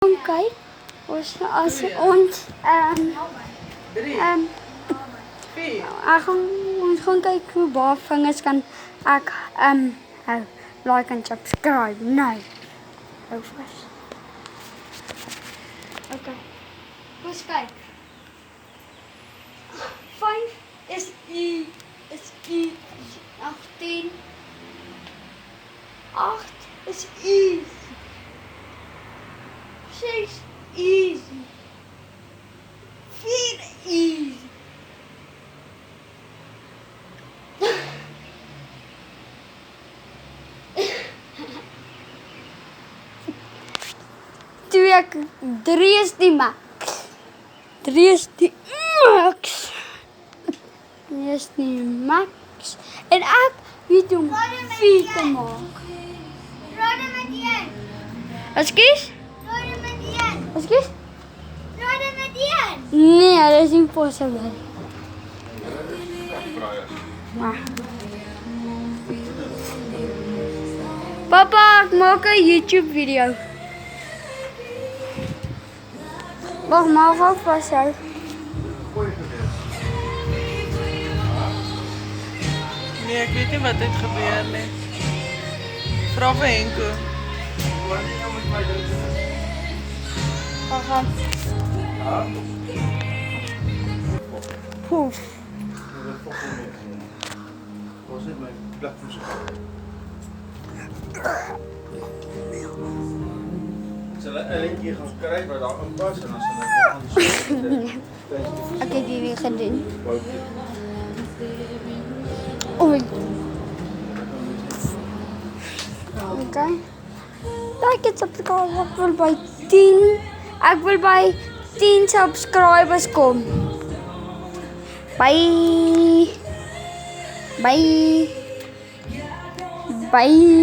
Kyk, ons as ons ons gaan kyk hoe baie vingers kan ek hou. Like en subscribe nou. Hou vas. Okay. Ons kyk. 5 is U 18. 8 is easy. 6 easy. 4 easy. Drie is die max. 3 is die max. 3 is die max. En ek weet hoe om 4 te maak. Rode met 1. Ekskuus? Rode met 1. Ekskuus? Rode met 1. Nee, dat is impossible. Maar. Papa, ek maak 'n YouTube video. Wag, maar hou vas jou. Nee, ek weet nie wat het gebeur nie. Vra vir Henko. Gaan. Poef. Waar zit mijn plekvoedsel? Ik zal een keer gaan krijgen waar dan een pas en als ze dan anders. Ek het hierdie gedoen. Oei. Okay. Like en subscribe. Ek wil by 10. Ek wil by 10 subscribers kom. Bye. Bye. Bye.